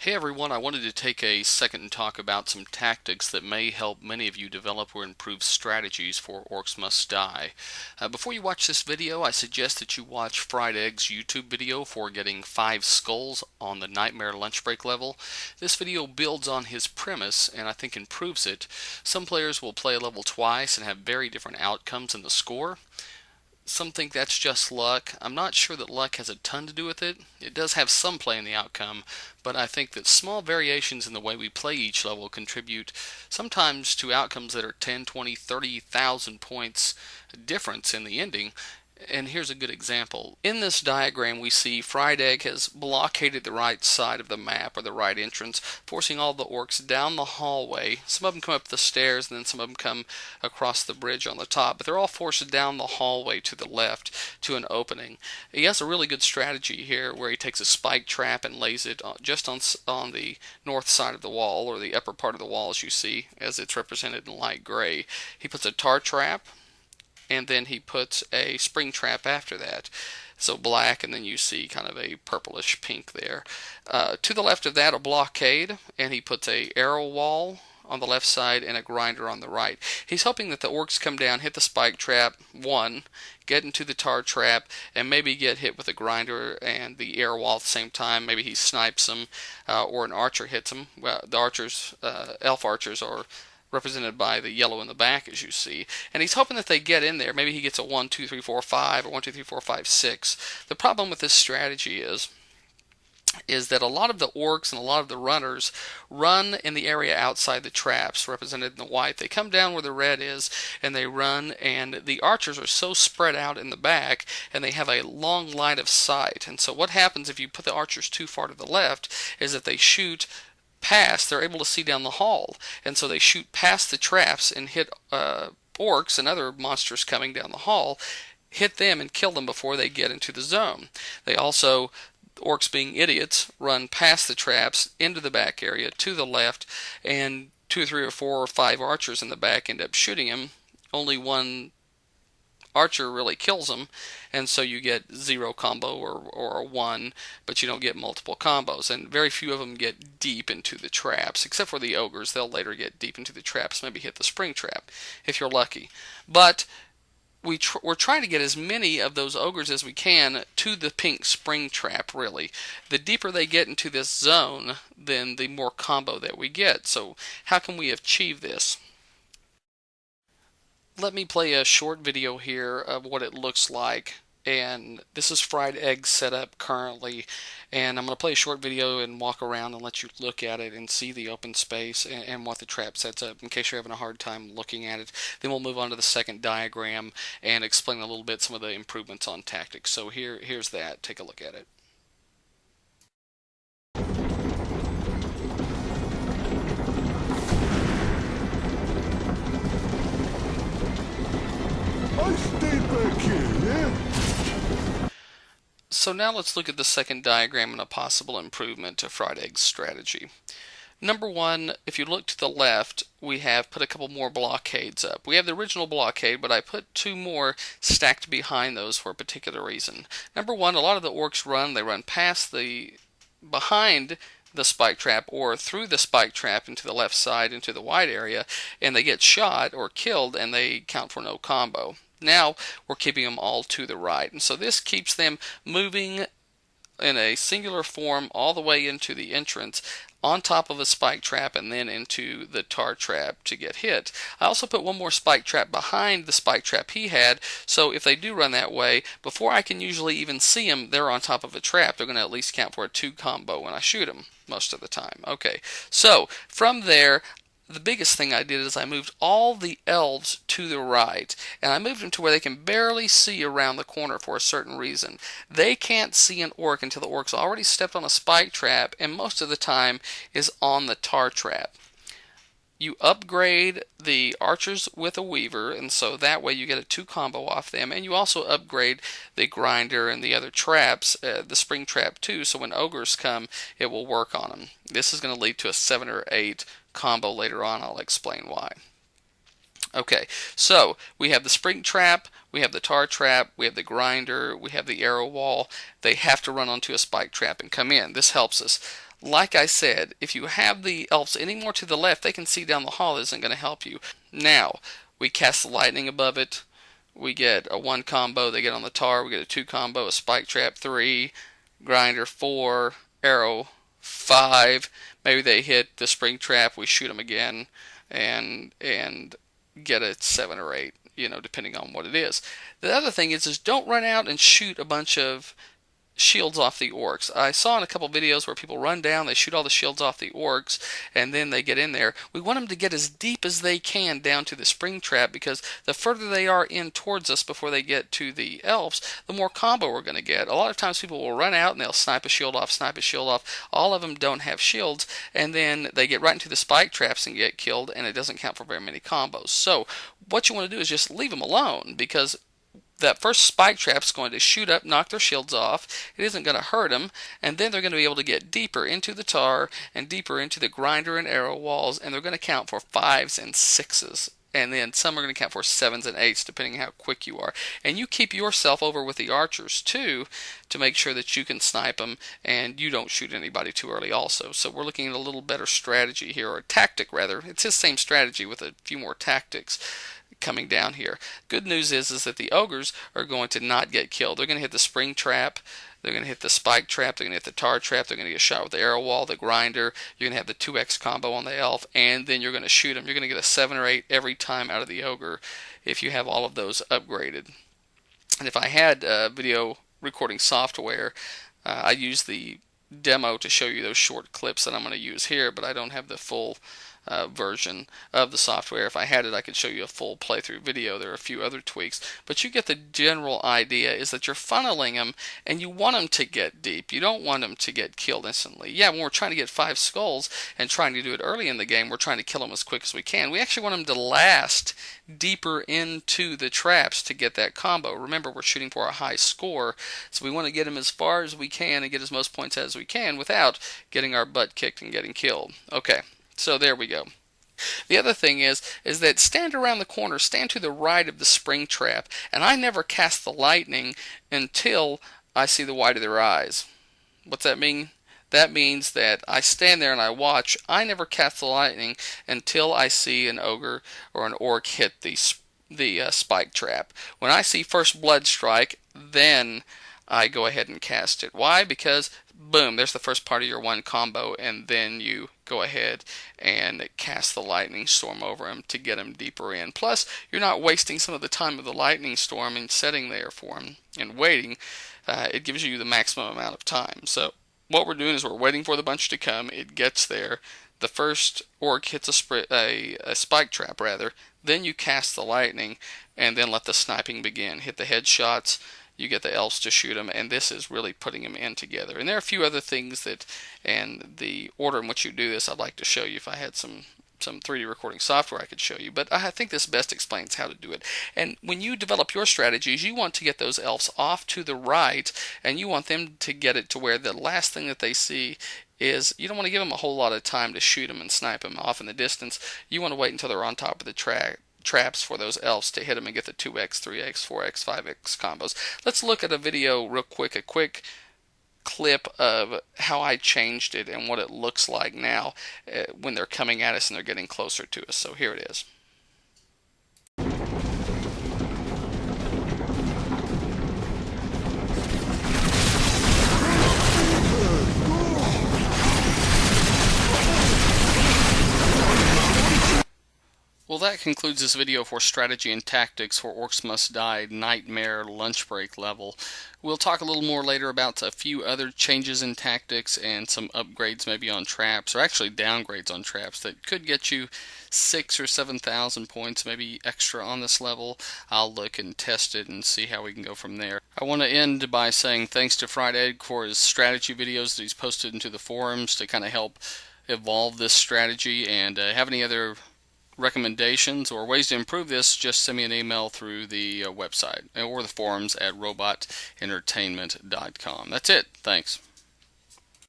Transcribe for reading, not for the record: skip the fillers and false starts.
Hey everyone, I wanted to take a second and talk about some tactics that may help many of you develop or improve strategies for Orcs Must Die. Before you watch this video, I suggest that you watch Fried Egg's YouTube video for getting 5 skulls on the Nightmare lunch break level. This video builds on his premise and I think improves it. Some players will play a level twice and have very different outcomes in the score. Some think that's just luck. I'm not sure that luck has a ton to do with it. It does have some play in the outcome, but I think that small variations in the way we play each level contribute sometimes to outcomes that are 10, 20, 30,000 points difference in the ending. And here's a good example. In this diagram we see Fried Egg has blockaded the right side of the map, or the right entrance, forcing all the orcs down the hallway. Some of them come up the stairs and then some of them come across the bridge on the top, but they're all forced down the hallway to the left to an opening. He has a really good strategy here where he takes a spike trap and lays it just on the north side of the wall, or the upper part of the wall as you see, as it's represented in light gray. He puts a tar trap, and then he puts a spring trap after that. So black, and then you see kind of a purplish pink there. To the left of that, a blockade, and he puts a arrow wall on the left side and a grinder on the right. He's hoping that the orcs come down, hit the spike trap, get into the tar trap, and maybe get hit with a grinder and the air wall at the same time. Maybe he snipes them, or an archer hits them. Well, the archers, elf archers, are represented by the yellow in the back, as you see. And he's hoping that they get in there. Maybe he gets a 1, 2, 3, 4, 5, or 1, 2, 3, 4, 5, 6. The problem with this strategy is that a lot of the orcs and a lot of the runners run in the area outside the traps, represented in the white. They come down where the red is, and they run, and the archers are so spread out in the back, and they have a long line of sight. And so what happens if you put the archers too far to the left is that they shoot past, they're able to see down the hall, and so they shoot past the traps and hit orcs and other monsters coming down the hall, hit them and kill them before they get into the zone. They also, orcs being idiots, run past the traps into the back area to the left, and 2 or 3 or 4 or 5 archers in the back end up shooting him. Only one archer really kills them, and so you get 0 combo or a 1, but you don't get multiple combos, and very few of them get deep into the traps, except for the ogres. They'll later get deep into the traps, maybe hit the spring trap if you're lucky. But we're trying to get as many of those ogres as we can to the pink spring trap, really. The deeper they get into this zone, then the more combo that we get. So how can we achieve this? Let me play a short video here of what it looks like, and this is Fried Egg setup currently, and I'm going to play a short video and walk around and let you look at it and see the open space and what the trap sets up in case you're having a hard time looking at it. Then we'll move on to the second diagram and explain a little bit some of the improvements on tactics. So here's that. Take a look at it. I stay back here, yeah? So now let's look at the second diagram and a possible improvement to Fried Egg's strategy. Number 1, if you look to the left, we have put a couple more blockades up. We have the original blockade, but I put 2 more stacked behind those for a particular reason. Number 1, a lot of the orcs they run behind the spike trap or through the spike trap into the left side into the wide area, and they get shot or killed and they count for no combo. Now we're keeping them all to the right, and so this keeps them moving in a singular form all the way into the entrance, on top of a spike trap, and then into the tar trap to get hit. I also put 1 more spike trap behind the spike trap he had, so if they do run that way, before I can usually even see them, they're on top of a trap. They're going to at least count for a 2 combo when I shoot them most of the time. Okay, so from there, the biggest thing I did is I moved all the elves to the right, and I moved them to where they can barely see around the corner for a certain reason. They can't see an orc until the orc's already stepped on a spike trap, and most of the time is on the tar trap. You upgrade the archers with a weaver, and so that way you get a 2 combo off them, and you also upgrade the grinder and the other traps, the spring trap too, so when ogres come it will work on them. This is going to lead to a 7 or 8 combo later on. I'll explain why. Okay, so we have the spring trap, we have the tar trap, we have the grinder, we have the arrow wall. They have to run onto a spike trap and come in. This helps us. Like I said, if you have the elves any more to the left, they can see down the hall. It isn't going to help you. Now, we cast the lightning above it. We get a 1 combo, they get on the tar. We get a 2 combo, a spike trap, 3, grinder, 4, arrow, 5. Maybe they hit the spring trap, we shoot them again, and get a 7 or 8, depending on what it is. The other thing is don't run out and shoot a bunch of shields off the orcs. I saw in a couple videos where people run down, they shoot all the shields off the orcs, and then they get in there. We want them to get as deep as they can down to the spring trap, because the further they are in towards us before they get to the elves, the more combo we're going to get. A lot of times people will run out and they'll snipe a shield off, snipe a shield off. All of them don't have shields, and then they get right into the spike traps and get killed, and it doesn't count for very many combos. So what you want to do is just leave them alone, because that first spike trap's going to shoot up, knock their shields off. It isn't going to hurt them, and then they're going to be able to get deeper into the tar and deeper into the grinder and arrow walls, and they're going to count for 5s and 6s. And then some are going to count for 7s and 8s, depending on how quick you are. And you keep yourself over with the archers, too, to make sure that you can snipe them and you don't shoot anybody too early also. So we're looking at a little better strategy here, or a tactic, rather. It's his same strategy with a few more tactics coming down here. Good news is that the ogres are going to not get killed. They're going to hit the spring trap, they're going to hit the spike trap, they're going to hit the tar trap, they're going to get shot with the arrow wall, the grinder, you're going to have the 2x combo on the elf, and then you're going to shoot them. You're going to get a 7 or 8 every time out of the ogre if you have all of those upgraded. And if I had video recording software, I use the demo to show you those short clips that I'm going to use here, but I don't have the full version of the software. If I had it, I could show you a full playthrough video. There are a few other tweaks, but you get the general idea is that you're funneling them and you want them to get deep. You don't want them to get killed instantly. Yeah, when we're trying to get 5 skulls and trying to do it early in the game, we're trying to kill them as quick as we can. We actually want them to last deeper into the traps to get that combo. Remember, we're shooting for a high score, so we want to get them as far as we can and get as most points as we can without getting our butt kicked and getting killed. Okay. So there we go. The other thing is that stand around the corner, stand to the right of the spring trap, and I never cast the lightning until I see the white of their eyes. What's that mean? That means that I stand there and I watch. I never cast the lightning until I see an ogre or an orc hit the spike trap. When I see first blood strike, then I go ahead and cast it. Why? Because boom, there's the first part of your 1 combo, and then you go ahead and cast the lightning storm over him to get him deeper in. Plus, you're not wasting some of the time of the lightning storm and sitting there for him and waiting. It gives you the maximum amount of time. So what we're doing is we're waiting for the bunch to come. It gets there. The first orc hits a spike trap, rather. Then you cast the lightning, and then let the sniping begin. Hit the headshots. You get the elves to shoot them, and this is really putting them in together. And there are a few other things and the order in which you do this, I'd like to show you. If I had some 3D recording software I could show you, but I think this best explains how to do it. And when you develop your strategies, you want to get those elves off to the right, and you want them to get it to where the last thing that they see is, you don't want to give them a whole lot of time to shoot them and snipe them off in the distance. You want to wait until they're on top of the traps for those elves to hit them and get the 2x, 3x, 4x, 5x combos. Let's look at a video real quick, a quick clip of how I changed it and what it looks like now when they're coming at us and they're getting closer to us. So here it is. Well, that concludes this video for Strategy and Tactics for Orcs Must Die Nightmare Lunch Break level. We'll talk a little more later about a few other changes in tactics and some upgrades maybe on traps, or actually downgrades on traps that could get you 6,000 or 7,000 points, maybe extra on this level. I'll look and test it and see how we can go from there. I want to end by saying thanks to Fried Egg for his strategy videos that he's posted into the forums to kind of help evolve this strategy, and have any other recommendations or ways to improve this, just send me an email through the website or the forums at robotentertainment.com. That's it. Thanks.